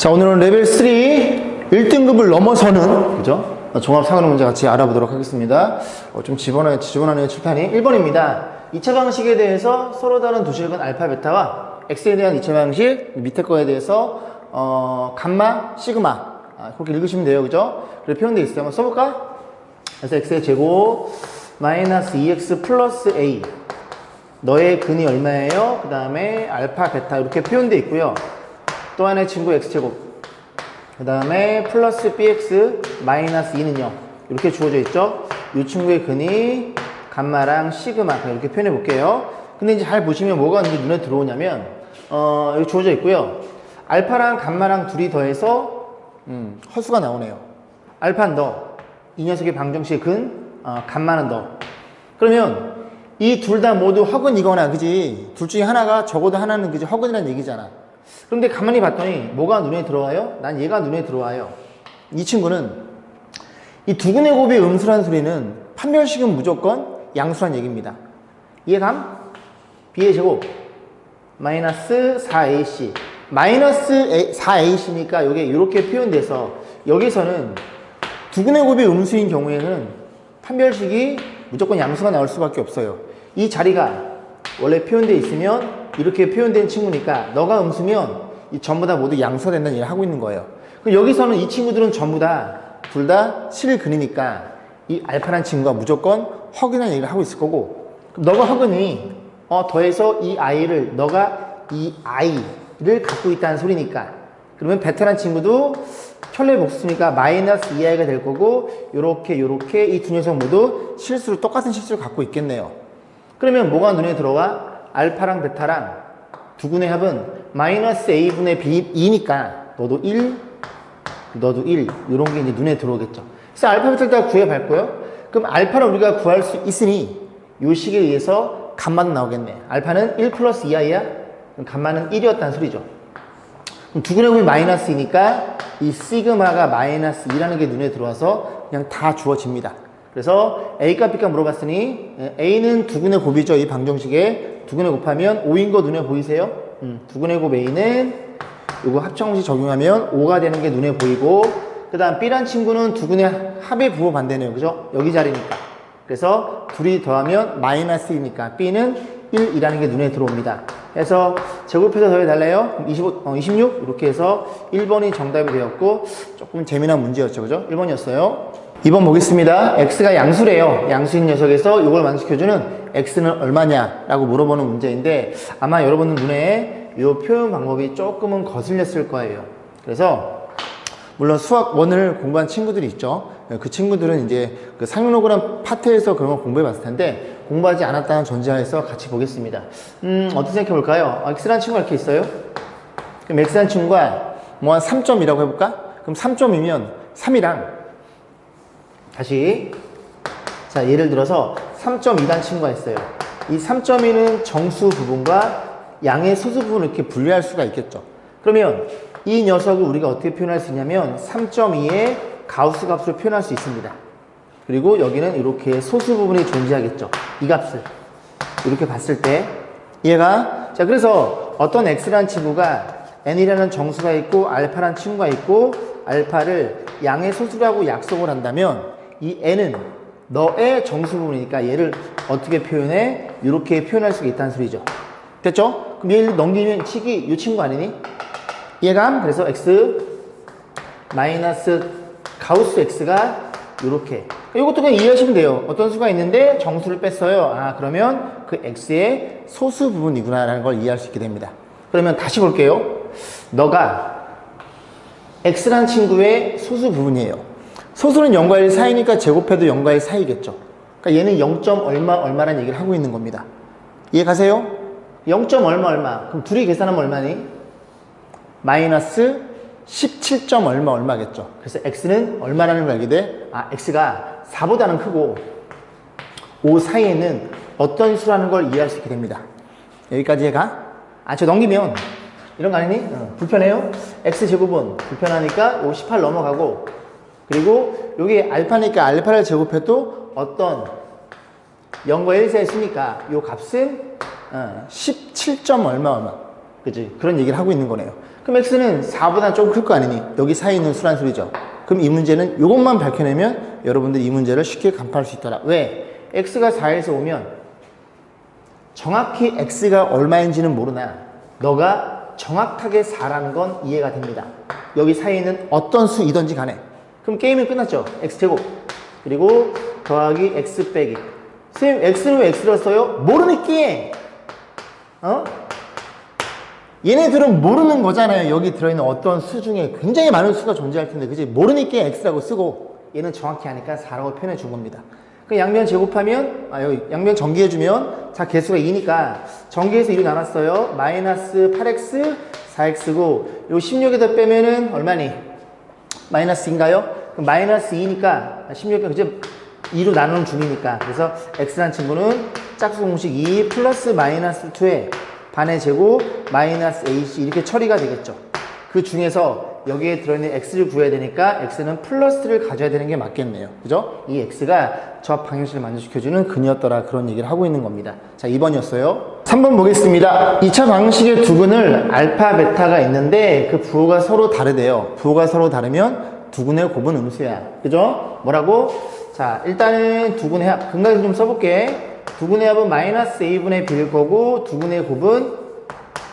자, 오늘은 레벨 3 1등급을 넘어서는, 그죠? 종합상으로 문제 같이 알아보도록 하겠습니다. 좀 지저분하네요, 칠판이. 1번입니다. 2차 방식에 대해서 서로 다른 두 실근 알파, 베타와 x에 대한 2차 방식, 밑에 거에 대해서 감마, 시그마, 그렇게 읽으시면 돼요, 그죠? 그렇게 표현되어 있어요. 한번 써볼까? 그래서 x의 제곱 마이너스 2x 플러스 a, 너의 근이 얼마예요? 그 다음에 알파, 베타 이렇게 표현되어 있고요. 또 하나의 친구 x제곱, 그 다음에 플러스 bx 마이너스 2는요 이렇게 주어져 있죠. 이 친구의 근이 감마랑 시그마, 이렇게 표현해 볼게요. 근데 이제 잘 보시면 뭐가 눈에 들어오냐면 여기 주어져 있고요. 알파랑 감마랑 둘이 더해서 허수가 나오네요. 알파는 너, 이 녀석의 방정식의 근, 감마는 너. 그러면 이 둘 다 모두 허근이거나, 그지? 둘 중에 하나가, 적어도 하나는 그지 허근이라는 얘기잖아. 그런데 가만히 봤더니 뭐가 눈에 들어와요? 난 얘가 눈에 들어와요. 이 친구는 이 두근의 곱이 음수라는 소리는 판별식은 무조건 양수란 얘기입니다. 이해감? b의 제곱 마이너스 4ac 마이너스 4ac니까 이게 이렇게 표현돼서 여기서는 두근의 곱이 음수인 경우에는 판별식이 무조건 양수가 나올 수밖에 없어요. 이 자리가 원래 표현되어 있으면 이렇게 표현된 친구니까 너가 음수면 이 전부 다 모두 양수가 된다는 얘기를 하고 있는 거예요. 그럼 여기서는 이 친구들은 전부 다 둘 다 실근이니까 이 알파라는 친구가 무조건 허근이라는 얘기를 하고 있을 거고, 그럼 너가 허근이 더해서 이 i를, 너가 이 i를 갖고 있다는 소리니까, 그러면 베타라는 친구도 켤레 복수니까 마이너스 2i가 될 거고, 요렇게 이 두 녀석 모두 실수를, 똑같은 실수를 갖고 있겠네요. 그러면 뭐가 눈에 들어와? 알파랑 베타랑 두근의 합은 마이너스 a분의 b 2니까 너도 1, 너도 1, 이런 게 이제 눈에 들어오겠죠. 그래서 알파, 베타를 다 구해볼 거예요. 그럼 알파를 우리가 구할 수 있으니 요 식에 의해서 감마는 나오겠네. 알파는 1 플러스 2i야? 그럼 감마는 1이었다는 소리죠. 그럼 두근의 곱이 마이너스 2니까 이 시그마가 마이너스 2라는 게 눈에 들어와서 그냥 다 주어집니다. 그래서 A값 B값 물어봤으니 A는 두근의 곱이죠. 이 방정식에 두근의 곱하면 5인 거 눈에 보이세요? 두근의 곱 A는 이거 합정식 적용하면 5가 되는 게 눈에 보이고, 그 다음 B란 친구는 두근의 합의 부호 반대네요. 그죠? 여기 자리니까. 그래서 둘이 더하면 마이너스 2니까 B는 1이라는 게 눈에 들어옵니다. 그래서 제곱해서 더해달래요. 26 이렇게 해서 1번이 정답이 되었고, 조금 재미난 문제였죠. 그죠? 1번이었어요. 2번 보겠습니다. x가 양수래요. 양수인 녀석에서 이걸 완수시켜주는 x는 얼마냐 라고 물어보는 문제인데, 아마 여러분들 눈에 이 표현 방법이 조금은 거슬렸을 거예요. 그래서 물론 수학 1을 공부한 친구들이 있죠. 그 친구들은 이제 그 상용로그램 파트에서 그런 걸 공부해 봤을 텐데, 공부하지 않았다는 전제하에서 같이 보겠습니다. 어떻게 생각해 볼까요? x라는 친구가 이렇게 있어요. 그럼 x라는 친구가 뭐 한 3점이라고 해볼까? 그럼 3점이면 3이랑 다시, 자, 예를 들어서 3.2단 친구가 있어요. 이 3.2는 정수 부분과 양의 소수 부분을 이렇게 분리할 수가 있겠죠. 그러면 이 녀석을 우리가 어떻게 표현할 수 있냐면 3.2의 가우스 값으로 표현할 수 있습니다. 그리고 여기는 이렇게 소수 부분이 존재하겠죠. 이 값을 이렇게 봤을 때 얘가, 자, 그래서 어떤 x라는 친구가 n이라는 정수가 있고 알파라는 친구가 있고, 알파를 양의 소수라고 약속을 한다면 이 n은 너의 정수 부분이니까 얘를 어떻게 표현해? 이렇게 표현할 수가 있다는 소리죠. 됐죠? 그럼 얘를 넘기면 식이 이 친구 아니니? 이해감? 그래서 x 마이너스 가우스 x가 이렇게, 이것도 그냥 이해하시면 돼요. 어떤 수가 있는데 정수를 뺐어요. 그러면 그 x의 소수 부분이구나 라는 걸 이해할 수 있게 됩니다. 그러면 다시 볼게요. 너가 x라는 친구의 소수 부분이에요. 소수는 0과 1 사이니까 제곱해도 0과 1 사이겠죠. 그러니까 얘는 0. 얼마라는 얘기를 하고 있는 겁니다. 이해 가세요? 0. 얼마. 그럼 둘이 계산하면 얼마니? 마이너스 17. 얼마겠죠. 그래서 x는 얼마라는 걸 알게 돼? x가 4보다는 크고 5 사이에는 어떤 수라는 걸 이해할 수 있게 됩니다. 여기까지 해가? 저 넘기면 이런 거 아니니? 불편해요? x제곱은 불편하니까 요 18 넘어가고, 그리고 여기 알파니까 알파를 제곱해도 어떤 0과 1 사이에 수니까 요 값은 17. 얼마. 그지? 그런 얘기를 하고 있는 거네요. 그럼 x는 4보다 조금 클 거 아니니? 여기 사이에 있는 수란 소리죠. 그럼 이 문제는 이것만 밝혀내면 여러분들 이 문제를 쉽게 간파할 수 있더라. 왜? x가 4에서 오면 정확히 x가 얼마인지는 모르나 너가 정확하게 4라는 건 이해가 됩니다. 여기 사이에 있는 어떤 수이든지 간에. 그럼 게임이 끝났죠. x제곱 그리고 더하기 x 빼기. 선생님 x를 왜 x로 써요? 모르니까. 얘네들은 모르는 거잖아요. 여기 들어있는 어떤 수 중에 굉장히 많은 수가 존재할 텐데 그지? 모르니까 x라고 쓰고 얘는 정확히 하니까 4라고 표현해 준 겁니다. 그 양변 제곱하면 여기 양변 전기해주면 자 개수가 2니까 전기해서 2로 나눴어요. 마이너스 8x 4x고 요 16에다 빼면은 얼마니? 마이너스 2인가요? 그럼 마이너스 2니까 16에 그죠? 2로 나누는 중이니까 그래서 x라는 친구는 짝수 공식 2 플러스 마이너스 2에 반의 제곱 마이너스 ac 이렇게 처리가 되겠죠. 그 중에서 여기에 들어있는 x를 구해야 되니까 x는 플러스를 가져야 되는 게 맞겠네요. 그죠? 이 x가 저 방정식을 만족시켜주는 근이었더라 그런 얘기를 하고 있는 겁니다. 자 2번이었어요. 3번 보겠습니다. 2차 방정식의 두 근을 알파, 베타가 있는데 그 부호가 서로 다르대요. 부호가 서로 다르면 두근의 곱은 음수야. 그죠? 뭐라고? 자 일단은 두근의 합 근각에서 좀 써볼게. 두근의 합은 마이너스 a분의 b일 거고 두근의 곱은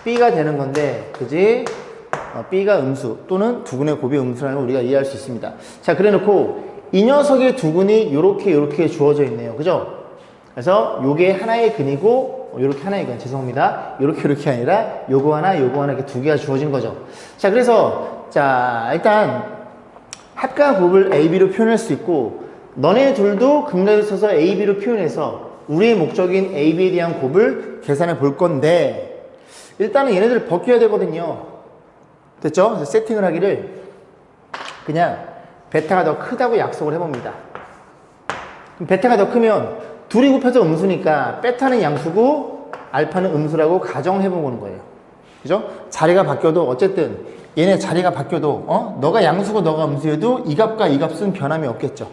b가 되는 건데 그지? b가 음수 또는 두근의 곱이 음수라는 걸 우리가 이해할 수 있습니다. 자 그래 놓고 이 녀석의 두근이 요렇게 주어져 있네요. 그죠? 그래서 요게 하나의 근이고 요렇게 하나의 근 죄송합니다. 요렇게 아니라 요거 하나 이렇게 두 개가 주어진 거죠. 자 그래서 자 일단 합과 곱을 a,b로 표현할 수 있고 너네 둘도 근각을 써서 a,b로 표현해서 우리의 목적인 a, b에 대한 곱을 계산해 볼 건데 일단은 얘네들을 벗겨야 되거든요. 됐죠? 그래서 세팅을 하기를 그냥 베타가 더 크다고 약속을 해봅니다. 그럼 베타가 더 크면 둘이 곱해서 음수니까 베타는 양수고 알파는 음수라고 가정을 해보는 거예요. 그죠? 자리가 바뀌어도 어쨌든 얘네 자리가 바뀌어도 너가 양수고 너가 음수여도 이 값과 이 값은 변함이 없겠죠.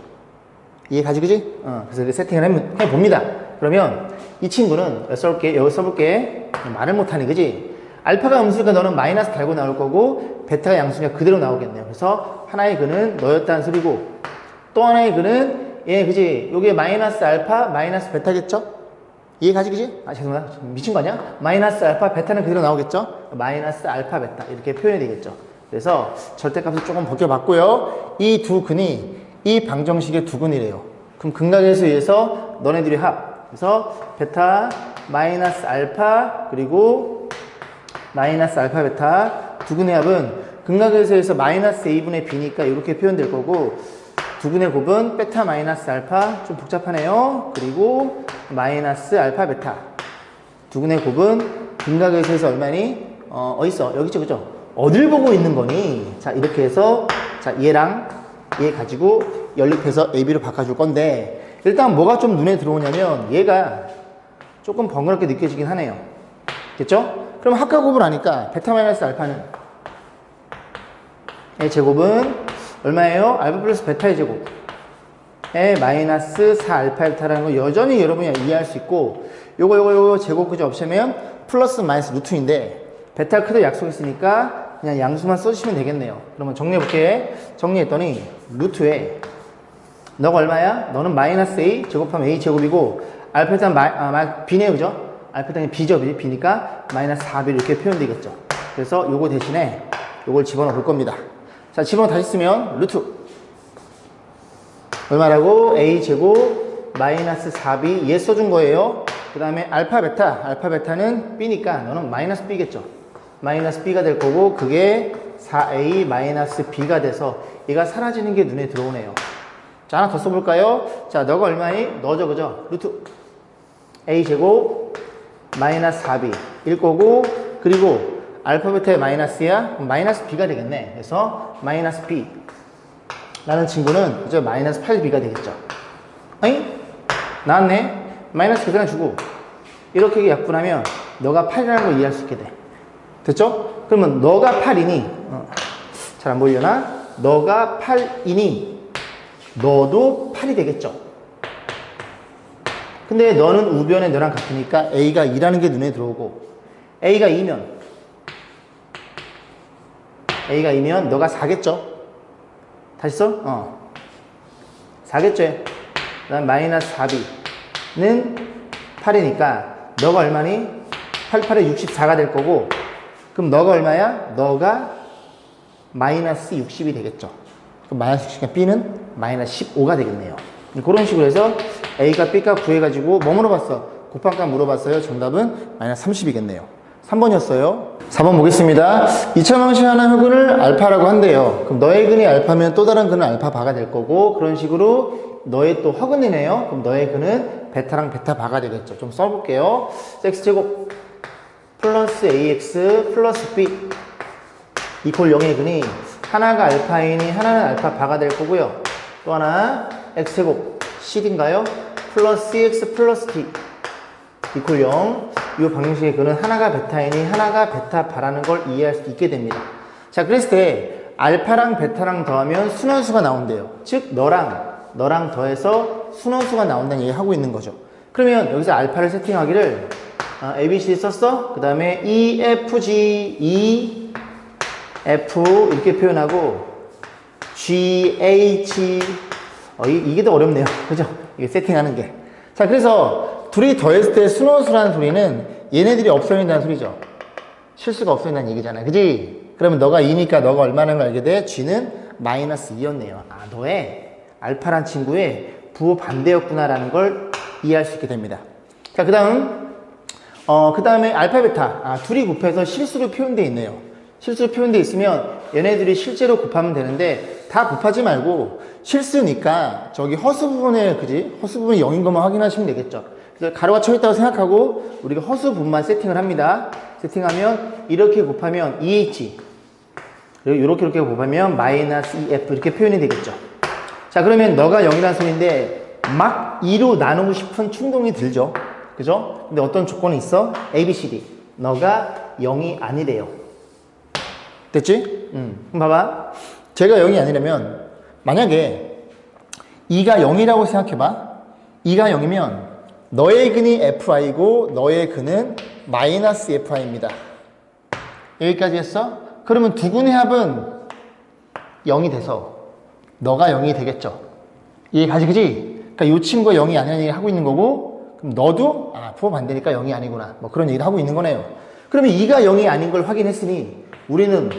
이해 가지 그지? 그래서 이렇게 세팅을 해봅니다. 그러면 이 친구는 여기 써볼게. 말을 못하니 그지? 알파가 음수니까 너는 마이너스 달고 나올 거고 베타가 양수니까 그대로 나오겠네요. 그래서 하나의 근은 너였다는 소리고 또 하나의 근은 그지? 요게 마이너스 알파 마이너스 베타겠죠? 이해 가지 그지? 죄송합니다. 미친 거 아니야? 마이너스 알파 베타는 그대로 나오겠죠? 마이너스 알파 베타 이렇게 표현이 되겠죠. 그래서 절대값을 조금 벗겨봤고요. 이 두 근이 이 방정식의 두 근이래요. 그럼 근각에서 의해서 너네들이 합. 그래서 베타 마이너스 알파 그리고 마이너스 알파 베타 두 근의 합은 근각에서 의해서 마이너스 a분의 b니까 이렇게 표현될 거고 두 근의 곱은 베타 마이너스 알파 좀 복잡하네요. 그리고 마이너스 알파 베타 두 근의 곱은 근각에서 의해서 얼마니? 어딨어? 여기 있죠 그죠? 어딜 보고 있는 거니? 자 이렇게 해서 자 얘랑 얘 가지고 연립해서 AB로 바꿔줄 건데 일단 뭐가 좀 눈에 들어오냐면 얘가 조금 번거롭게 느껴지긴 하네요. 됐죠? 그럼 합과 곱을 아니까 베타 마이너스 알파는 의 제곱은 얼마예요? 알파 플러스 베타의 제곱 의 마이너스 4알파 베타라는 거 여전히 여러분이 이해할 수 있고 요거 제곱 그저 없애면 플러스 마이너스 루트인데 베타 크도 약속했으니까 그냥 양수만 써주시면 되겠네요. 그러면 정리해볼게. 정리했더니 루트에 너가 얼마야? 너는 마이너스 a 제곱하면 a 제곱이고 알파는 b네 그죠? 알파는 b죠 b니까 마이너스 4b 이렇게 표현되겠죠. 그래서 요거 대신에 요걸 집어넣어 볼 겁니다. 자 집어넣어 다시 쓰면 루트 얼마라고? a 제곱 마이너스 4b 얘 써준 거예요. 그 다음에 알파 베타는 b니까 너는 마이너스 b겠죠. 마이너스 b가 될 거고 그게 4a 마이너스 b가 돼서 얘가 사라지는 게 눈에 들어오네요. 자 하나 더 써볼까요? 자 너가 얼마니? 너죠 그죠? 루트 a 제곱 마이너스 4b 일 거고 그리고 알파 베타의 마이너스야? 그럼 마이너스 b가 되겠네. 그래서 마이너스 b 라는 친구는 그죠? 마이너스 8b가 되겠죠. 아니? 나왔네. 마이너스 계산해 주고 이렇게 약분하면 너가 8이라는 걸 이해할 수 있게 돼. 됐죠? 그러면 너가 8이니 잘 안 보이려나? 너가 8이니 너도 8이 되겠죠? 근데 너는 우변에 너랑 같으니까 A가 2라는 게 눈에 들어오고 A가 2면 A가 2면 너가 4겠죠? 다시 써? 4겠죠? 그 다음 마이너스 4B는 8이니까 너가 얼마니? 88에 64가 될 거고 그럼 너가 얼마야? 너가 마이너스 60이 되겠죠. 그럼 마이너스 60이니까 B는 마이너스 15가 되겠네요. 그런 식으로 해서 A가 B값 구해가지고 뭐 물어봤어? 곱한값 물어봤어요. 정답은 마이너스 30이겠네요. 3번이었어요. 4번 보겠습니다. 2차 방식 하나 흑은을 알파라고 한대요. 그럼 너의 근이 알파면 또 다른 근은 알파 바가 될 거고 그런 식으로 너의 또 허근이네요. 그럼 너의 근은 베타랑 베타 바가 되겠죠. 좀 써볼게요. x제곱 플러스 ax 플러스 b 이퀄 0의 근이 하나가 알파이니 하나는 알파 바가 될 거고요. 또 하나 x제곱 cd인가요? 플러스 cx 플러스 d 이퀄 0. 이 방식의 근은 하나가 베타이니 하나가 베타 바라는 걸 이해할 수 있게 됩니다. 자, 그랬을 때 알파랑 베타랑 더하면 순원수가 나온대요. 즉 너랑 더해서 순원수가 나온다는 얘기 하고 있는 거죠. 그러면 여기서 알파를 세팅하기를 ABCD 썼어? 그 다음에 E, F, G, E, F 이렇게 표현하고 G, H 이게 더 어렵네요. 그죠? 이게 세팅하는 게. 자, 그래서 둘이 더했을 때 순원수라는 소리는 얘네들이 없어진다는 소리죠. 실수가 없어진다는 얘기잖아요. 그지? 그러면 너가 2니까 너가 얼마나 걸 알게 돼? G는 마이너스 2였네요. 너의 알파란 친구의 부호 반대였구나라는 걸 이해할 수 있게 됩니다. 자, 그 다음에 알파, 베타. 둘이 곱해서 실수로 표현되어 있네요. 실수로 표현되어 있으면 얘네들이 실제로 곱하면 되는데 다 곱하지 말고 실수니까 저기 허수 부분에, 그지? 허수 부분이 0인 것만 확인하시면 되겠죠. 그래서 가로가 쳐 있다고 생각하고 우리가 허수 부분만 세팅을 합니다. 세팅하면 이렇게 곱하면 2H 그리고 이렇게 곱하면 마이너스 2F 이렇게 표현이 되겠죠. 자, 그러면 너가 0이라는 소리인데 막 2로 나누고 싶은 충동이 들죠. 그죠? 근데 어떤 조건이 있어? A, B, C, D. 너가 0이 아니래요. 됐지? 그럼 봐봐. 제가 0이 아니라면 만약에 2가 0이라고 생각해봐. 2가 0이면 너의 근이 FI고 너의 근은 마이너스 FI입니다. 여기까지 했어? 그러면 두 근의 합은 0이 돼서 너가 0이 되겠죠. 이해가지, 그지? 그러니까 이 친구가 0이 아니라는 얘기를 하고 있는 거고 그럼 너도 부호 반대니까 0이 아니구나. 뭐 그런 얘기를 하고 있는 거네요. 그러면 2가 0이 아닌 걸 확인했으니 우리는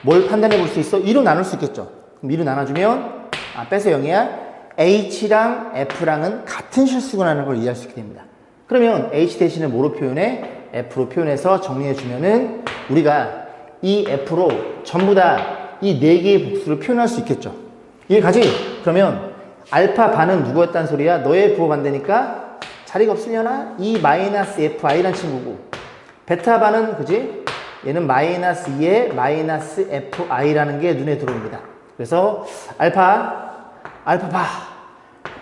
뭘 판단해 볼 수 있어? 2로 나눌 수 있겠죠. 그럼 2로 나눠주면 빼서 0이야. H랑 F랑은 같은 실수구나라는 걸 이해할 수 있게 됩니다. 그러면 H 대신에 뭐로 표현해? F로 표현해서 정리해주면은 우리가 이 F로 전부 다 이 4개의 복수를 표현할 수 있겠죠. 이해가지? 그러면 알파 반은 누구였단 소리야? 너의 부호 반대니까 자리가 없으려나? 이 마이너스 FI란 친구고 베타 반은 그지? 얘는 마이너스 2에 마이너스 FI라는 게 눈에 들어옵니다. 그래서 알파 바,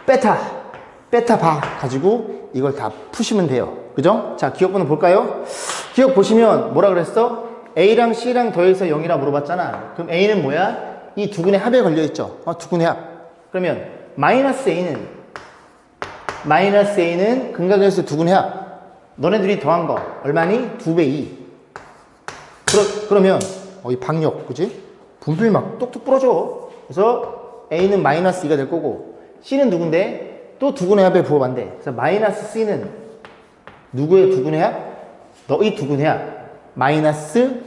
베타 바 가지고 이걸 다 푸시면 돼요. 그죠? 자, 기억번호 볼까요? 기억 보시면 뭐라 그랬어? A랑 C랑 더해서 0이라 물어봤잖아. 그럼 A는 뭐야? 이 두 근의 합에 걸려있죠. 두 근의 합. 그러면 마이너스 A는 근각에서 두 근의 합. 너네들이 더한 거 얼마니? 2배 2. 그러면 이 박력, 그지? 분필 막 똑똑 부러져. 그래서 A는 마이너스 2가 될 거고 C는 누군데? 또 두 근의 합의 부호 반대. 그래서 마이너스 C는 누구의 두 근의 합? 너의 두 근의 합. 마이너스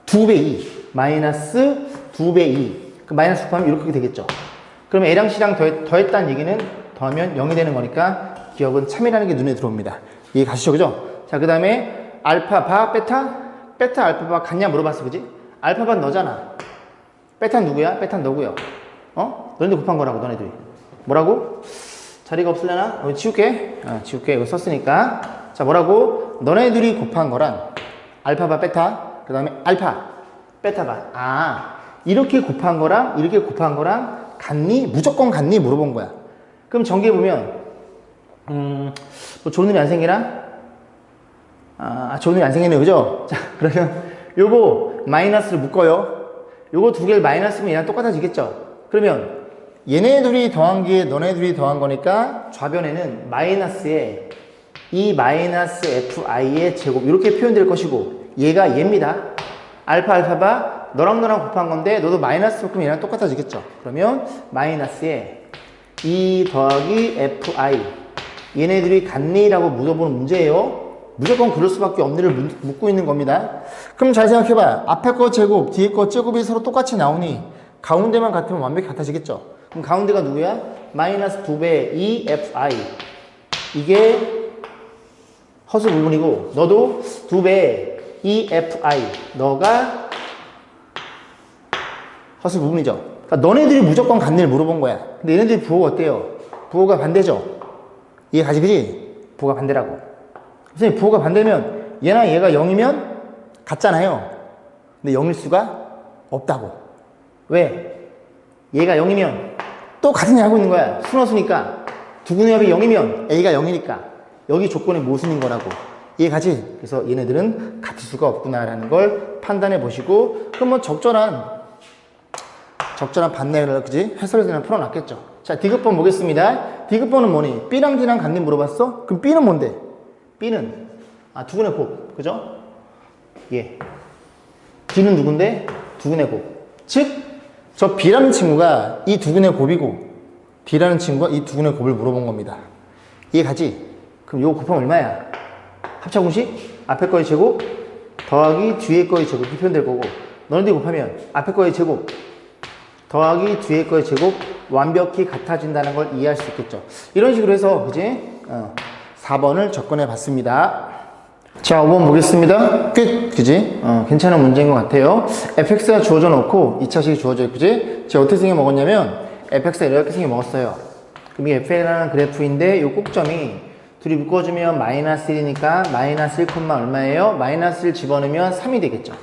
2배 2. 마이너스 2배 2. 그 마이너스 곱하면 이렇게 되겠죠. 그러면 A랑 C랑 더했다는 얘기는 더하면 0이 되는 거니까 기억은 참이라는 게 눈에 들어옵니다. 이해 가시죠? 그죠? 자, 그 다음에 알파 바 베타? 베타 알파 바 같냐 물어봤어. 그지? 알파 바 너잖아. 베타는 누구야? 베타는 너고요. 너네들 곱한 거라고 너네들이. 뭐라고? 자리가 없으려나? 지울게. 지울게. 이거 썼으니까. 자, 뭐라고? 너네들이 곱한 거랑 알파 바 베타 그 다음에 알파 베타 바. 이렇게 곱한 거랑 이렇게 곱한 거랑 같니? 무조건 같니? 물어본 거야. 그럼 전개 보면 뭐 좋은 일이 안 생기나? 좋은 일이 안 생기네. 그죠? 자, 그러면 요거 마이너스를 묶어요. 요거 두 개를 마이너스면 얘랑 똑같아지겠죠? 그러면 얘네 둘이 더한 게 너네 둘이 더한 거니까 좌변에는 마이너스에 이 마이너스 FI의 제곱 이렇게 표현될 것이고 얘가 얘입니다. 알파 바 너랑 너랑 곱한 건데 너도 마이너스 만큼 얘랑 똑같아지겠죠. 그러면 마이너스에 2 더하기 fi 얘네들이 같니라고 물어보는 문제예요. 무조건 그럴 수밖에 없는 일을 묻고 있는 겁니다. 그럼 잘 생각해봐. 앞에 거 제곱, 뒤에 거 제곱이 서로 똑같이 나오니 가운데만 같으면 완벽히 같아지겠죠. 그럼 가운데가 누구야? 마이너스 2배 2fi 이게 허수 부분이고 너도 2배 2fi 너가 허수 부분이죠. 그러니까 너네들이 무조건 같은 일 물어본 거야. 근데 얘네들이 부호가 어때요? 부호가 반대죠. 이해 가지 그지? 부호가 반대라고. 선생님 부호가 반대면 얘랑 얘가 0이면 같잖아요. 근데 0일 수가 없다고. 왜? 얘가 0이면 또 같은 일 하고 있는 거야. 순허수니까. 두근의 합이 0이면 A가 0이니까 여기 조건이 모순인 거라고. 이해 가지? 그래서 얘네들은 같을 수가 없구나라는 걸 판단해 보시고 그럼 뭐 적절한 반대를 그지? 해설에서는 풀어놨겠죠. 자, 디귿번 보겠습니다. 디귿번은 뭐니? B랑 D랑 같니 물어봤어? 그럼 B는 뭔데? B는 두근의 곱, 그죠? 예. D는 누군데? 두근의 곱. 즉, 저 B라는 친구가 이 두근의 곱이고 D라는 친구가 이 두근의 곱을 물어본 겁니다. 이해 가지? 그럼 요거 곱하면 얼마야? 합차공식? 앞에 거의 제곱 더하기 뒤에 거의 제곱 이렇게 표현될 거고 너네들이 곱하면 앞에 거의 제곱 더하기 뒤에 거의 제곱 완벽히 같아진다는 걸 이해할 수 있겠죠. 이런 식으로 해서 그지? 4번을 접근해 봤습니다. 자, 5번 보겠습니다. 끝. 그지? 괜찮은 문제인 것 같아요. fx가 주어져 놓고 2차식이 주어져 있고 그지? 제가 어떻게 생겨 먹었냐면 fx가 이렇게 생겨 먹었어요. 그럼 이 f라는 그래프인데 이 꼭점이 둘이 묶어주면 마이너스 1이니까 마이너스 1, 얼마예요? 마이너스 1 집어넣으면 3이 되겠죠.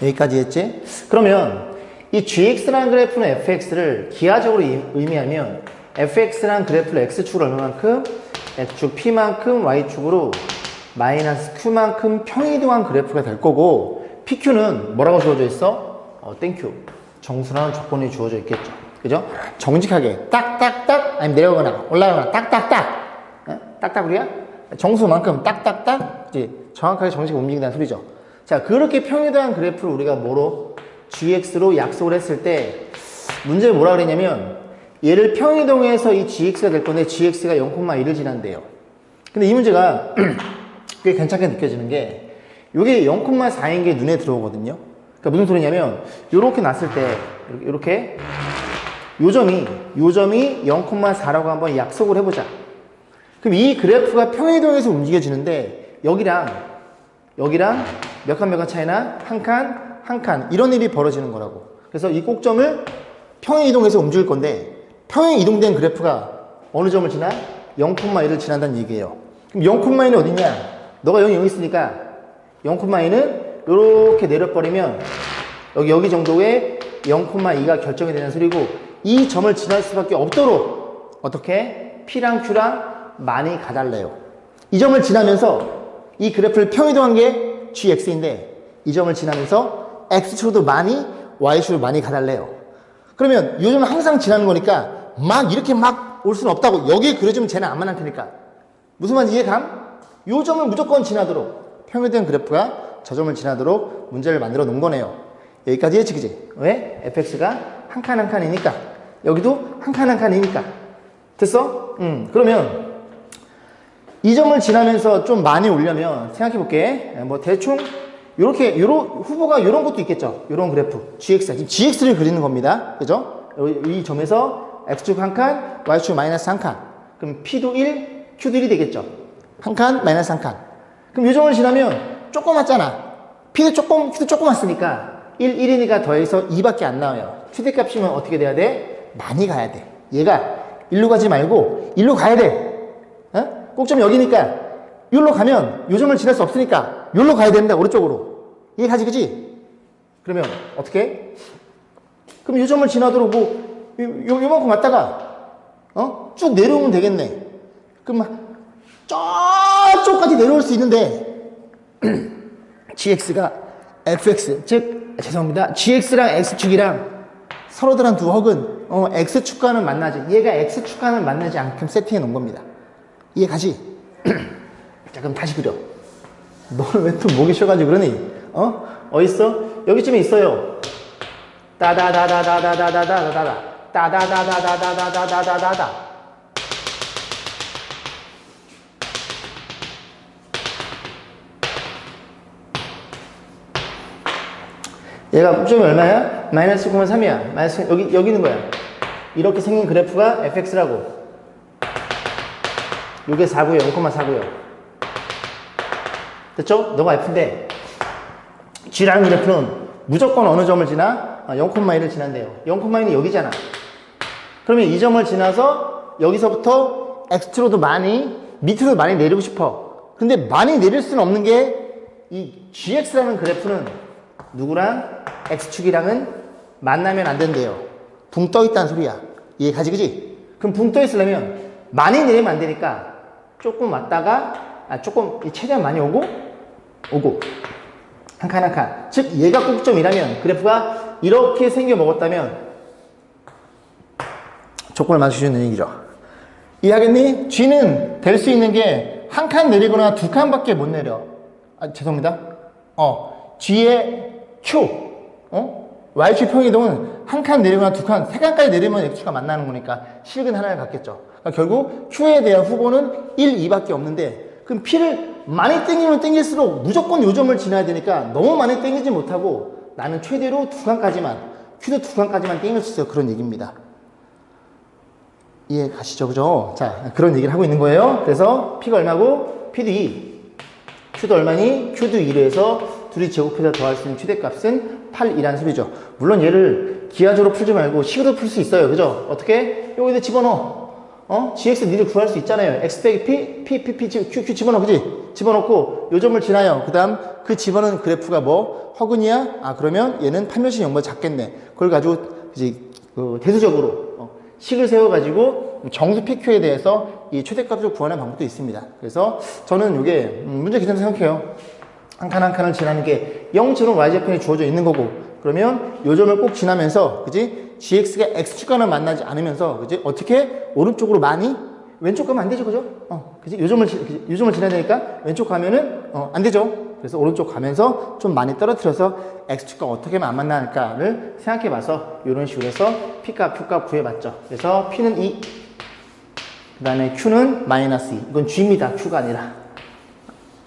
여기까지 했지? 그러면 이 gx라는 그래프는 fx를 기하적으로 의미하면 fx라는 그래프를 x축을 얼마만큼? x축 p만큼 y축으로 마이너스 q만큼 평이동한 그래프가 될 거고 pq는 뭐라고 주어져 있어? 땡큐. 정수라는 조건이 주어져 있겠죠. 그죠? 정직하게 딱딱딱 아니면 내려가거나 올라가거나 딱딱딱 딱딱 우리야? 정수만큼 딱딱딱 이제 정확하게 정식으로 움직인다는 소리죠. 자, 그렇게 평이동한 그래프를 우리가 뭐로? gx로 약속을 했을 때 문제를 뭐라 그랬냐면 얘를 평이동해서 이 gx가 될 건데 gx가 0,1을 지난대요. 근데 이 문제가 꽤 괜찮게 느껴지는 게 이게 0,4인 게 눈에 들어오거든요. 그러니까 무슨 소리냐면 요렇게 놨을 때 이렇게 요점이 0,4라고 한번 약속을 해보자. 그럼 이 그래프가 평이동해서 움직여지는데 여기랑 몇 칸 차이나? 한 칸 이런 일이 벌어지는 거라고. 그래서 이 꼭점을 평행이동해서 움직일 건데 평행이동된 그래프가 어느 점을 지나? 0,1을 지난다는 얘기예요. 그럼 0,1은 어디냐? 너가 여기 있으니까 0,2는 이렇게 내려버리면 여기 정도의 0,2가 결정이 되는 소리고 이 점을 지날 수밖에 없도록 어떻게? P랑 Q랑 많이 가달래요. 이 점을 지나면서 이 그래프를 평이동한 게 gx인데 이 점을 지나면서 x축으로도 많이 y축으로 많이 가달래요. 그러면 이 점은 항상 지나는 거니까 막 이렇게 막 올 수는 없다고. 여기에 그려주면 쟤는 안 만날 테니까. 무슨 말인지 이해감? 이 점을 무조건 지나도록 평이된 그래프가 저 점을 지나도록 문제를 만들어 놓은 거네요. 여기까지 했지 그지? 왜? fx가 한 칸 한 칸이니까 여기도 한 칸 한 칸이니까 됐어? 그러면 이 점을 지나면서 좀 많이 오려면 생각해 볼게. 뭐 대충 요렇게 후보가 요런 것도 있겠죠. 요런 그래프 gx 지금 gx를 그리는 겁니다. 그죠? 이 점에서 x축 한 칸, y축 마이너스 한 칸. 그럼 p도 1, q도 1이 되겠죠. 한 칸, 마이너스 한 칸. 그럼 요 점을 지나면 조그맣잖아. q도 조그맣으니까 1이니까 더해서 2밖에 안 나와요. 최대값이면 어떻게 돼야 돼? 많이 가야 돼. 얘가 일로 가지 말고 일로 가야 돼. 꼭점 여기니까 여기로 가면 요 점을 지날 수 없으니까 여기로 가야 된다. 오른쪽으로. 이해 가지 그지? 그러면 어떻게? 그럼 요 점을 지나도록 뭐 요만큼 왔다가 쭉 내려오면 되겠네. 그럼 저쪽까지 내려올 수 있는데 gx가 fx 즉 죄송합니다. gx랑 x축이랑 서로들한 두 헉은 x축과는 만나지 얘가 x축과는 만나지 않게끔 세팅해 놓은 겁니다. 이해 가지? 자 그럼 다시 그려. 너는 왜 또 목이 쉬어가지고 그러니? 어딨어? 여기쯤에 있어요. 따다다다다다다다다다다 따다다다다다다다다다다. 얘가 꼭점이 얼마야? 마이너스 9,3이야. 마이너스 여기 있는 거야. 이렇게 생긴 그래프가 fx라고. 요게 4고요. 0,4고요. 됐죠? 너가 f인데 g라는 그래프는 무조건 어느 점을 지나? 0,1을 지난대요. 0,1이 여기잖아. 그러면 이 점을 지나서 여기서부터 x로도 많이 밑으로 많이 내리고 싶어. 근데 많이 내릴 수는 없는 게 이 gx라는 그래프는 누구랑 x축이랑은 만나면 안 된대요. 붕 떠 있다는 소리야. 이해 가지, 그지? 그럼 붕 떠 있으려면 많이 내리면 안 되니까 조금 왔다가 조금 최대한 많이 오고 한 칸 한 칸. 즉 얘가 꼭점이라면 그래프가 이렇게 생겨 먹었다면 조건을 맞추시는 얘기죠. 이해하겠니? G는 될 수 있는 게 한 칸 내리거나 두 칸밖에 못 내려. 죄송합니다. G의 Q Y축 평이동은 한 칸 내리거나 두 칸, 세 칸까지 내리면 X축가 만나는 거니까 실근 하나를 갖겠죠. 그러니까 결국 Q에 대한 후보는 1, 2밖에 없는데 그럼 P를 많이 땡기면 땡길수록 무조건 요 점을 지나야 되니까 너무 많이 땡기지 못하고 나는 최대로 두 칸까지만, Q도 두 칸까지만 땡길 수 있어요. 그런 얘기입니다. 이해 가시죠? 그죠? 자, 그런 얘기를 하고 있는 거예요. 그래서 P가 얼마고? P도 2. Q도 얼마니? Q도 2로 해서 둘이 제곱해서 더할 수 있는 최대값은 8이라는 소리죠. 물론 얘를 기하적으로 풀지 말고 식으로 풀 수 있어요. 그죠? 어떻게? 여기다 집어넣어. gx 니를 구할 수 있잖아요. x 빼기 p, q 집어넣어. 그지? 집어넣고 요 점을 지나요. 그 다음 그 집어넣은 그래프가 뭐? 허근이야? 그러면 얘는 판별식 0보다 작겠네. 그걸 가지고 이제 대수적으로 식을 세워가지고 정수 PQ에 대해서 이 최대값을 구하는 방법도 있습니다. 그래서 저는 이게 문제 괜찮다고 생각해요. 한 칸 한 칸을 지나는 게 0처럼 y좌편이 주어져 있는 거고 그러면 요 점을 꼭 지나면서 그지? gx가 x축과는 만나지 않으면서 그지? 어떻게? 오른쪽으로 많이? 왼쪽 가면 안 되죠. 그죠? 그지? 요 점을 지나야 되니까 왼쪽 가면은 안 되죠. 그래서 오른쪽 가면서 좀 많이 떨어뜨려서 x축과 어떻게 하면 안 만날까를 생각해 봐서 이런 식으로 해서 p값, q값 구해봤죠. 그래서 p는 2, 그 다음에 q는 마이너스 2. 이건 g입니다. q가 아니라.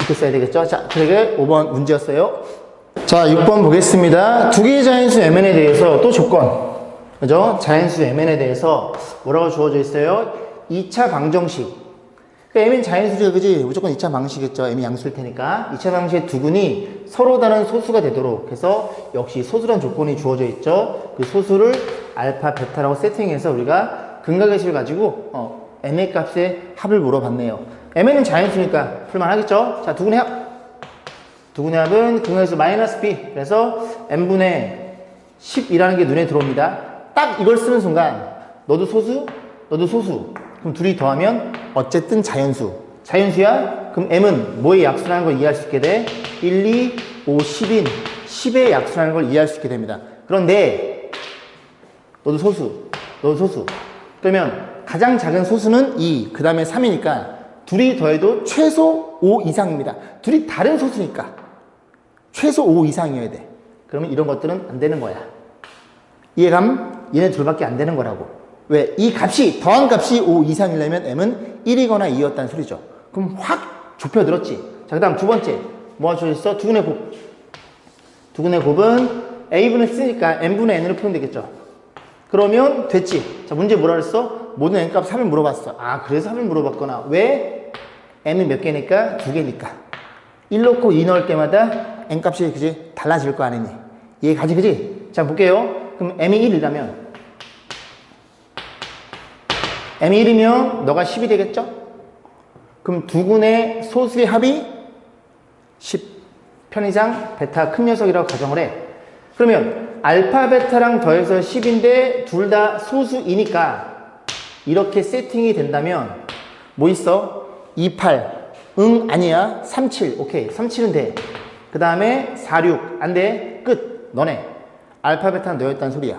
이렇게 써야 되겠죠? 자, 그게 5번 문제였어요. 자, 6번 보겠습니다. 두 개의 자연수 mn에 대해서 또 조건. 그죠? 자연수 mn에 대해서 뭐라고 주어져 있어요? 2차 방정식. m은 자연수죠, 그지? 무조건 2차 방식이겠죠. m이 양수일 테니까. 2차 방식의 두근이 서로 다른 소수가 되도록 해서 역시 소수란 조건이 주어져 있죠. 그 소수를 알파, 베타라고 세팅해서 우리가 근각의 식을 가지고 m의 값의 합을 물어봤네요. m는 자연수니까 풀만하겠죠? 자, 두근의 합. 두근의 합은 근각에서 마이너스 b. 그래서 m분의 10이라는 게 눈에 들어옵니다. 딱 이걸 쓰는 순간 너도 소수, 너도 소수. 그럼 둘이 더하면 어쨌든 자연수. 자연수야? 그럼 m은 뭐의 약수라는 걸 이해할 수 있게 돼? 1, 2, 5, 10인 10의 약수라는 걸 이해할 수 있게 됩니다. 그런데 너도 소수, 너도 소수. 그러면 가장 작은 소수는 2, 그 다음에 3이니까 둘이 더해도 최소 5 이상입니다. 둘이 다른 소수니까 최소 5 이상이어야 돼. 그러면 이런 것들은 안 되는 거야. 이해감? 얘네 둘밖에 안 되는 거라고. 왜? 이 값이, 더한 값이 5 이상이려면 m은 1이거나 2였다는 소리죠. 그럼 확 좁혀들었지. 자, 그 다음 두 번째. 뭐가 주어졌어? 두근의 곱. 두근의 곱은 a분의 x니까 n분의 n으로 풀면 되겠죠. 그러면 됐지. 자, 문제 뭐라 그랬어? 모든 n값 3을 물어봤어. 그래서 3을 물어봤거나. 왜? m이 몇 개니까? 2개니까. 1 넣고 2 넣을 때마다 n값이 그지? 달라질 거 아니니. 얘 가지, 그지? 자, 볼게요. 그럼 m이 1이라면 m이 1이면 너가 10이 되겠죠? 그럼 두근의 소수의 합이 10. 편의상 베타 큰 녀석이라고 가정을 해. 그러면 알파 베타랑 더해서 10인데 둘 다 소수이니까 이렇게 세팅이 된다면 뭐 있어? 28. 응, 아니야. 37. 오케이. 37은 돼. 그 다음에 46. 안 돼. 끝. 너네. 알파 베타는 너였다는 소리야.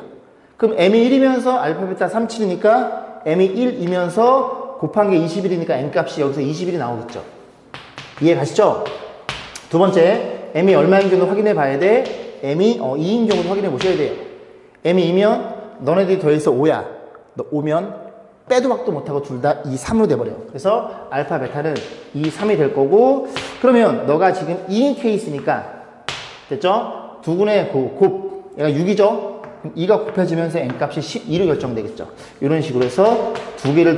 그럼 m이 1이면서 알파 베타 37이니까 m이 1이면서 곱한 게 21이니까 n값이 여기서 21이 나오겠죠. 이해 가시죠? 두 번째, m이 얼마인 경우 확인해 봐야 돼. m이 2인 경우도 확인해 보셔야 돼요. m이 2면 너네들이 더해서 5야. 너 5면 빼도 박도 못하고 둘 다 2, 3으로 돼버려. 그래서 알파, 베타는 2, 3이 될 거고, 그러면 너가 지금 2인 케이스니까, 됐죠? 두근의 곱, 얘가 6이죠? 2가 곱해지면서 n값이 12로 결정되겠죠. 이런 식으로 해서 두 개를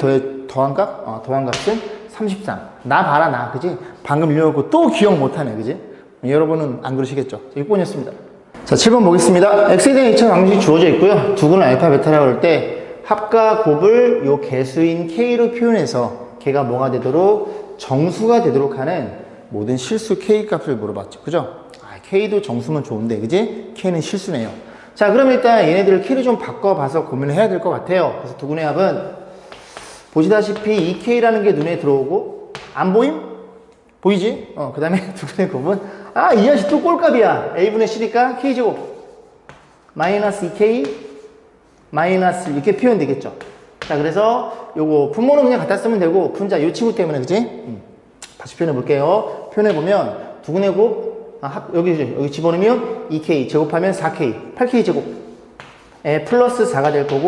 더한 값은 33. 나 봐라, 나. 그지? 방금 읽어놓고 또 기억 못하네. 그지? 여러분은 안 그러시겠죠? 6번이었습니다. 자, 7번 보겠습니다. x에 대한 2차 방식이 주어져 있고요. 두근은 알파, 베타라고 할 때 합과 곱을 요 개수인 k로 표현해서 걔가 뭐가 되도록 정수가 되도록 하는 모든 실수 k 값을 물어봤죠. 그죠? k도 정수면 좋은데, 그지? k는 실수네요. 자, 그럼 일단 얘네들을 k를 좀 바꿔봐서 고민을 해야 될 것 같아요. 그래서 두근의 합은 보시다시피 이 k라는 게 눈에 들어오고, 안 보임? 보이지? 그 다음에 두근의 곱은, 이 자식 또 꼴값이야. a분의 c니까 k제곱. 마이너스 2k, 마이너스 이렇게 표현되겠죠. 자, 그래서 요거 분모는 그냥 갖다 쓰면 되고, 분자 요 친구 때문에, 그지? 다시 표현해 볼게요. 표현해 보면, 두근의 곱, 여기 집어넣으면 2k, 제곱하면 4k, 8k 제곱. 플러스 4가 될 거고,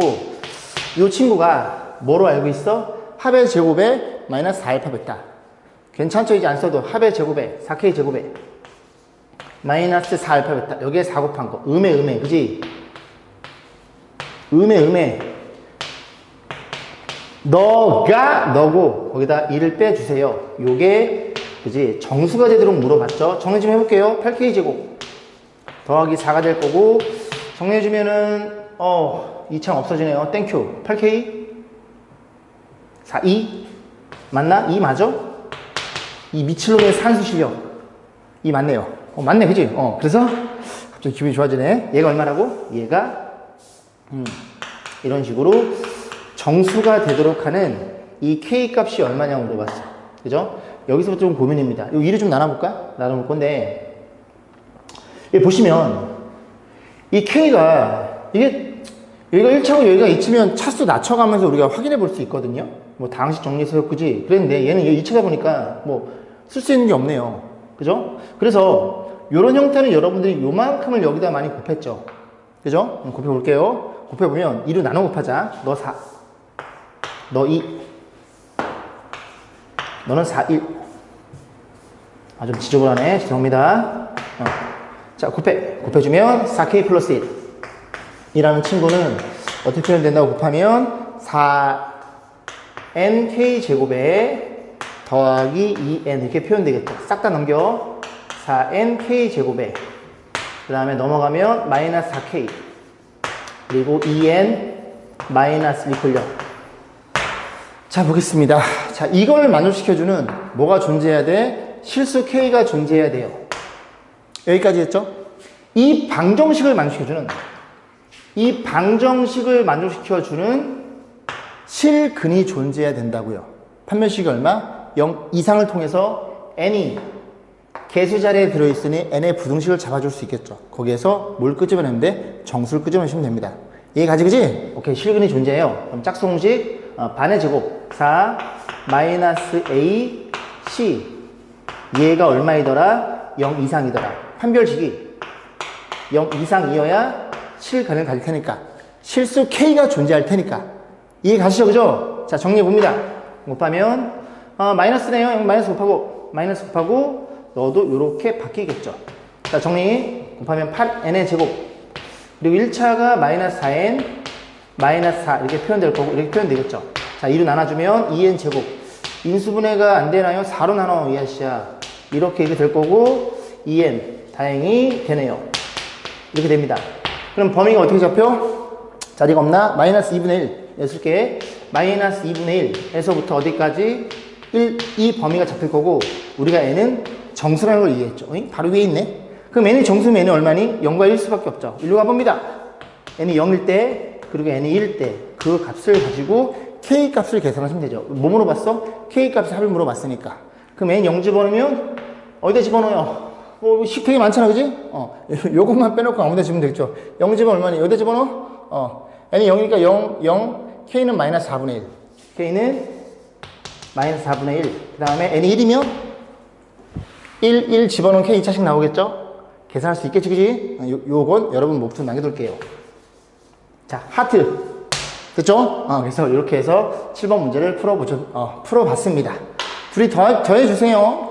요 친구가 뭐로 알고 있어? 합의 제곱에 마이너스 4알파 베타. 괜찮죠? 이제 안 써도 합의 제곱에 4k 제곱에 마이너스 4알파 베타. 여기에 4 곱한 거. 음에, 그지? 음에. 너가 너고, 거기다 1을 빼주세요. 요게, 그지? 정수가 되도록 물어봤죠? 정리 좀 해볼게요. 8k 제곱. 더하기 4가 될 거고, 정리해주면은, 2창 없어지네요. 땡큐. 8k? 4, 2? 맞나? 2 맞아? 이 미칠놈의 산수 실력. 2 맞네요. 맞네, 그지? 그래서, 갑자기 기분이 좋아지네. 얘가 얼마라고? 얘가, 이런 식으로 정수가 되도록 하는 이 k 값이 얼마냐고 물어봤어. 그죠? 여기서부터 좀 고민입니다. 이 2를 좀 나눠볼까? 나눠볼 건데, 여기 보시면, 이 k가, 여기가 1차고 여기가 2치면 차수 낮춰가면서 우리가 확인해 볼 수 있거든요. 뭐, 다항식 정리해서 그지? 그랬는데, 얘는 여기 2차다 보니까, 쓸 수 있는 게 없네요. 그죠? 그래서, 요런 형태는 여러분들이 요만큼을 여기다 많이 곱했죠. 그죠? 곱해볼게요. 곱해보면 2로 나눠 곱하자. 너 4, 너 2, 너는 4, 1. 좀 지저분하네. 죄송합니다. 자, 곱해주면 4k 플러스 1 이라는 친구는 어떻게 표현된다고 곱하면 4nk 제곱에 더하기 2n 이렇게 표현되겠죠. 싹 다 넘겨. 4nk 제곱에 그 다음에 넘어가면 마이너스 4k 그리고 2n 마이너스 1콜요. 자, 보겠습니다. 자, 이걸 만족시켜주는 뭐가 존재해야 돼? 실수 k가 존재해야 돼요. 여기까지 했죠? 이 방정식을 만족시켜주는 실근이 존재해야 된다고요. 판별식이 얼마? 0 이상을 통해서 n이 개수 자리에 들어있으니 n의 부등식을 잡아줄 수 있겠죠. 거기에서 뭘 끄집어내는데 정수를 끄집어내시면 됩니다. 이해가지, 그지? 오케이, 실근이 존재해요. 그럼 짝수공식 반의 제곱 4 마이너스 a c 얘가 얼마이더라? 0 이상이더라. 판별식이 0 이상이어야 실근을 가질 테니까 실수 k가 존재할 테니까 이해가시죠, 그죠? 자, 정리해봅니다. 곱하면 마이너스네요. 마이너스 곱하고 너도 이렇게 바뀌겠죠. 자, 정리. 곱하면 8n의 제곱. 그리고 1차가 마이너스 4n, 마이너스 4 이렇게 표현될 거고 이렇게 표현되겠죠. 자, 2로 나눠주면 2n 제곱. 인수분해가 안 되나요? 4로 나눠, 이하씨야. 이렇게 될 거고 2n 다행히 되네요. 이렇게 됩니다. 그럼 범위가 어떻게 잡혀? 자리가 없나? 마이너스 2분의 1 쓸게. 마이너스 2분의 1에서부터 어디까지? 1, 이 범위가 잡힐 거고 우리가 n은 정수라는 걸 이해했죠. 바로 위에 있네. 그럼 n이 정수면 n이 얼마니? 0과 1 수밖에 없죠. 일로 가봅니다. n이 0일 때 그리고 n이 1일 때 그 값을 가지고 k 값을 계산하시면 되죠. 뭐 물어봤어? k 값의 합을 물어봤으니까. 그럼 n 0 집어넣으면 어디다 집어넣어요? 되게 많잖아, 그지? 요것만 빼놓고 아무데나 집으면 되겠죠. 0 집어넣으면 얼마니? 여기다 집어넣어? n이 0이니까 0, k는 마이너스 4분의 1. k는 마이너스 4분의 1. 그 다음에 n이 1이면 1 집어넣으면 k 2차씩 나오겠죠? 계산할 수 있겠지, 그지? 요건 여러분 목표 남겨둘게요. 자, 하트. 됐죠? 그래서 이렇게 해서 7번 문제를 풀어봤습니다. 둘이 더해주세요.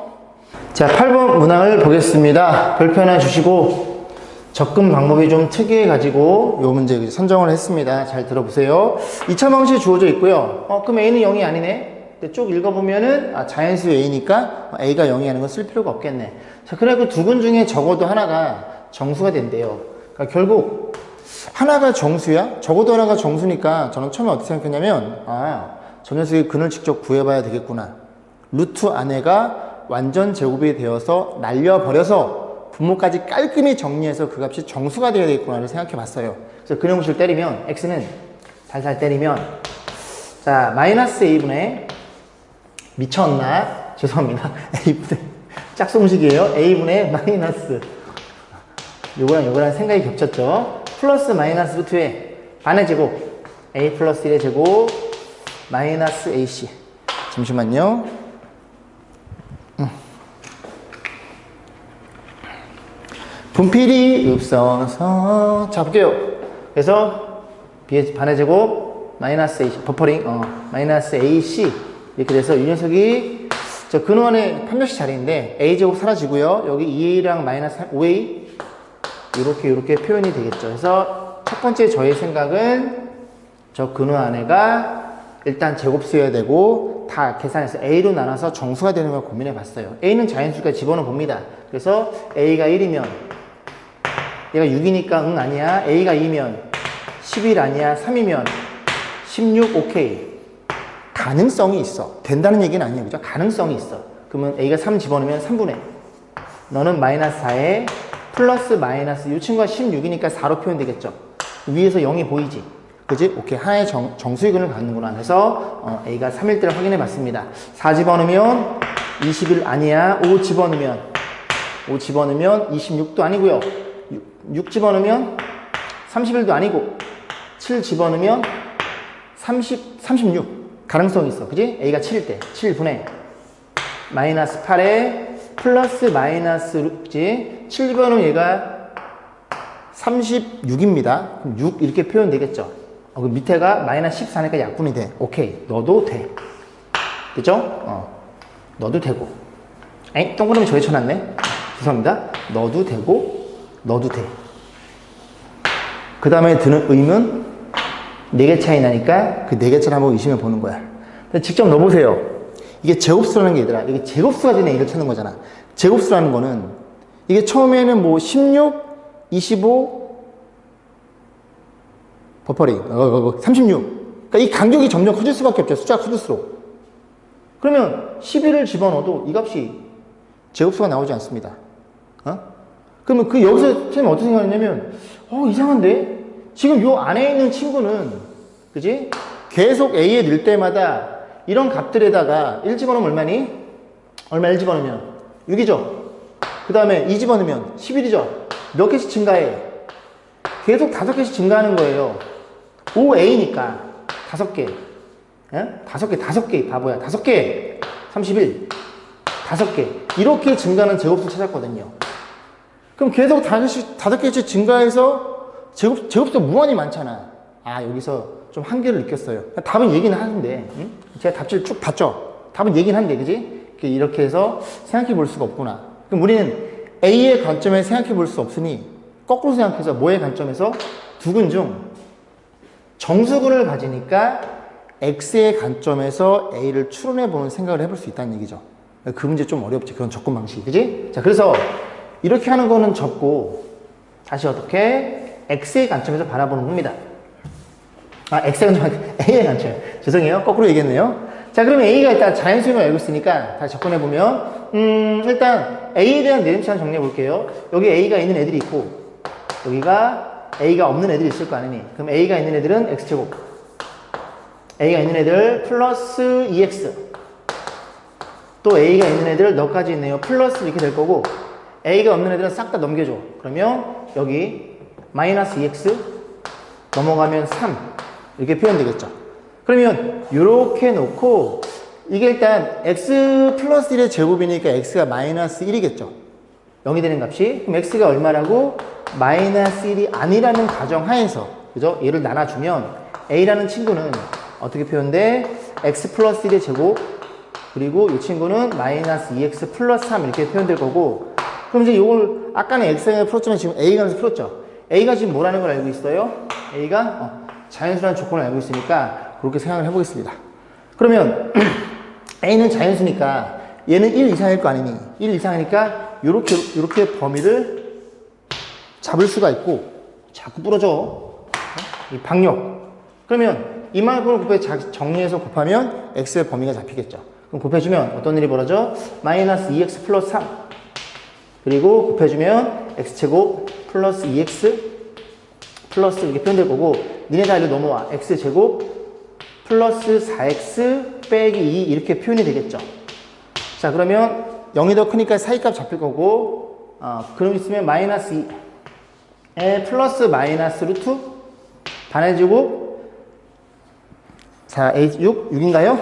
자, 8번 문항을 보겠습니다. 별표 하나 주시고, 접근 방법이 좀 특이해가지고, 요 문제 선정을 했습니다. 잘 들어보세요. 2차 방식이 주어져 있고요. 그럼 A는 0이 아니네. 쭉 읽어보면은, 자연수 A니까 A가 0이 아닌 건 쓸 필요가 없겠네. 자, 그래고 두 근 중에 적어도 하나가 정수가 된대요. 그러니까 결국, 하나가 정수야? 적어도 하나가 정수니까 저는 처음에 어떻게 생각했냐면, 저 녀석의 근을 직접 구해봐야 되겠구나. 루트 안에가 완전 제곱이 되어서 날려버려서 분모까지 깔끔히 정리해서 그 값이 정수가 되어야 되겠구나를 생각해 봤어요. 그래서 근형식을 때리면, x는 살살 때리면, 자, 마이너스 a분의, 미쳤나? 죄송합니다. a분의, 짝송식이에요. a분의 마이너스. 요거랑 생각이 겹쳤죠? 플러스 마이너스 루트의 반의 제곱, a 플러스 1의 제곱, 마이너스 ac. 잠시만요. 분필이 없어서. 자, 볼게요. 그래서 b의 반의 제곱, 마이너스 ac, 버퍼링, 마이너스 ac. 이렇게 돼서 이 녀석이 저 근원의 판별식 자리인데, a제곱 사라지고요. 여기 2a랑 마이너스 5a. 이렇게 표현이 되겠죠. 그래서 첫 번째 저의 생각은 저 근호 안에가 일단 제곱수여야 되고 다 계산해서 A로 나눠서 정수가 되는 걸 고민해 봤어요. A는 자연수니까 집어넣어 봅니다. 그래서 A가 1이면 얘가 6이니까 응 아니야. A가 2면 11 아니야. 3이면 16 오케이. 가능성이 있어. 된다는 얘기는 아니에요. 그죠? 가능성이 있어. 그러면 A가 3 집어넣으면 3분의 너는 마이너스 4에 플러스 마이너스 이 친구가 16이니까 4로 표현되겠죠. 위에서 0이 보이지? 그지? 오케이. 하나의 정수의근을 갖는구나. 그래서 A가 3일 때를 확인해 봤습니다. 4 집어넣으면 21 아니야. 5 집어넣으면 26도 아니고요. 6 집어넣으면 31도 아니고 7 집어넣으면 36 가능성이 있어. 그지? A가 7일 때 7분의 마이너스 8에 플러스 마이너스 그지? 7 집어넣으면 얘가 36입니다. 그럼 6 이렇게 표현되겠죠. 그 밑에가 마이너스 14니까 약분이 돼. 오케이. 넣어도 돼. 됐죠? 넣어도 되고. 에이, 동그라미 저기 쳐놨네. 죄송합니다. 넣어도 되고, 넣어도 돼. 그 다음에 드는 의문, 4개 차이 나니까 그 4개 차를 한번 의심해 보는 거야. 직접 넣어보세요. 이게 제곱수라는 게 얘들아. 이게 제곱수가 되는 A를 찾는 거잖아. 제곱수라는 거는 이게 처음에는 뭐 16, 25, 버퍼링, 36. 그러니까 이 간격이 점점 커질 수밖에 없죠. 숫자가 커질수록. 그러면 11을 집어넣어도 이 값이 제곱수가 나오지 않습니다. 그러면 그 여기서 선생님이 어떻게 생각했냐면, 이상한데? 지금 요 안에 있는 친구는, 그지? 계속 A에 넣을 때마다 이런 값들에다가 1 집어넣으면 얼마니? 얼마 1 집어넣으면? 6이죠? 그 다음에 2 집어넣으면 11이죠? 몇 개씩 증가해? 계속 5개씩 증가하는 거예요. 5A니까 5개. 5개, 바보야. 5개. 31. 5개. 이렇게 증가하는 제곱수 찾았거든요. 그럼 계속 5개씩 증가해서 제곱수가 무한히 많잖아. 여기서 좀 한계를 느꼈어요. 답은 얘기는 하는데, 응? 제가 답지를 쭉 봤죠? 답은 얘기는 한데, 그지? 이렇게 해서 생각해 볼 수가 없구나. 그럼 우리는 A의 관점에 생각해 볼 수 없으니, 거꾸로 생각해서 뭐의 관점에서 두 근 중 정수근을 가지니까 X의 관점에서 A를 추론해 보는 생각을 해볼 수 있다는 얘기죠. 그 문제 좀 어렵지. 그건 접근 방식이, 그지? 자, 그래서 이렇게 하는 거는 접고, 다시 어떻게? X의 관점에서 바라보는 겁니다. X의 관점, A의 관점. 죄송해요. 거꾸로 얘기했네요. 자, 그러면 A가 일단 자연수임을 알고 있으니까 다시 접근해보면, 일단 A에 대한 내림차는 정리해 볼게요. 여기 A가 있는 애들이 있고, 여기가 A가 없는 애들이 있을 거 아니니. 그럼 A가 있는 애들은 X제곱. A가 있는 애들 플러스 2X. 또 A가 있는 애들 너까지 있네요. 플러스 이렇게 될 거고, A가 없는 애들은 싹 다 넘겨줘. 그러면 여기 마이너스 2X 넘어가면 3 이렇게 표현되겠죠. 그러면 이렇게 놓고 이게 일단 X 플러스 1의 제곱이니까 X가 마이너스 1이겠죠. 0이 되는 값이, 그럼 x가 얼마라고? 마이너스 1이 아니라는 가정하에서, 그죠? 얘를 나눠주면 a라는 친구는 어떻게 표현돼? x 플러스 1의 제곱, 그리고 이 친구는 마이너스 2x 플러스 3 이렇게 표현될 거고, 그럼 이제 이걸 아까는 x가 풀었지만 지금 a가 풀었죠? a가 지금 뭐라는 걸 알고 있어요? a가 자연수라는 조건을 알고 있으니까 그렇게 생각을 해보겠습니다. 그러면 a는 자연수니까 얘는 1 이상일 거 아니니? 1 이상이니까 요렇게 범위를 잡을 수가 있고, 자꾸 부러져. 이 박력. 그러면 이만큼을 정리해서 곱하면 x의 범위가 잡히겠죠. 그럼 곱해주면 어떤 일이 벌어져? 마이너스 2x 플러스 3. 그리고 곱해주면 x제곱 플러스 2x 플러스 이렇게 표현될 거고, 니네 다 이리 넘어와. x제곱 플러스 4x 빼기 2 이렇게 표현이 되겠죠. 자, 그러면 0이 더 크니까 사이값 잡힐 거고, 그럼 있으면 마이너스 2에 플러스 마이너스 루트 반해주고 4, 6인가요?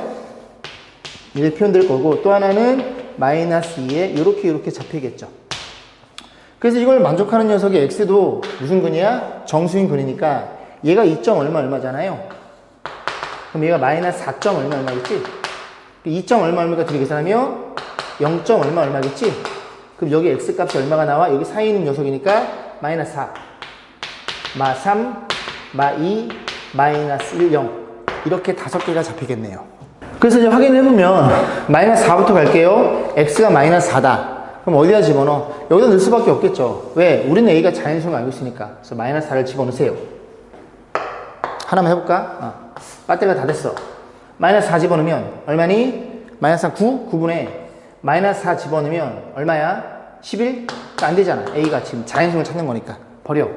이렇게 표현될 거고, 또 하나는 마이너스 2에 요렇게 잡히겠죠. 그래서 이걸 만족하는 녀석의 x도 무슨 근이야? 정수인 근이니까 얘가 2점 얼마잖아요. 그럼 얘가 마이너스 4점 얼마겠지? 2점 얼마가 둘이 계산하면 0점 얼마겠지? 그럼 여기 x 값이 얼마가 나와? 여기 사이에 있는 녀석이니까 마이너스 4, 마 3, 마 2, 마이너스 1, 0 이렇게 5개가 잡히겠네요. 그래서 이제 확인해보면 마이너스 4부터 갈게요. x가 마이너스 4다. 그럼 어디다 집어넣어? 여기다 넣을 수밖에 없겠죠. 왜? 우리는 a가 자연수인 걸 알고 있으니까. 그래서 마이너스 4를 집어넣으세요. 하나만 해볼까? 배터리가 다 됐어. 마이너스 4 집어넣으면 얼마니? 마이너스 4 9분의 마이너스 4 집어넣으면 얼마야? 11? 안 되잖아. a가 지금 자연수를 찾는 거니까. 버려.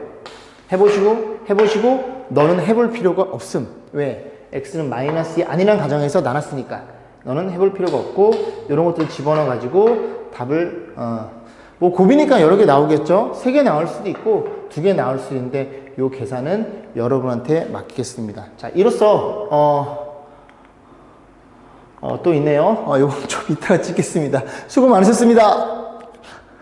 해보시고 너는 해볼 필요가 없음. 왜? x는 마이너스 2 아니란 가정에서 나눴으니까 너는 해볼 필요가 없고, 이런 것들을 집어넣어 가지고 답을 뭐 곱이니까 여러 개 나오겠죠. 3개 나올 수도 있고 2개 나올 수도 있는데 요 계산은 여러분한테 맡기겠습니다. 자, 이로써 또 있네요. 요거 좀 이따가 찍겠습니다. 수고 많으셨습니다.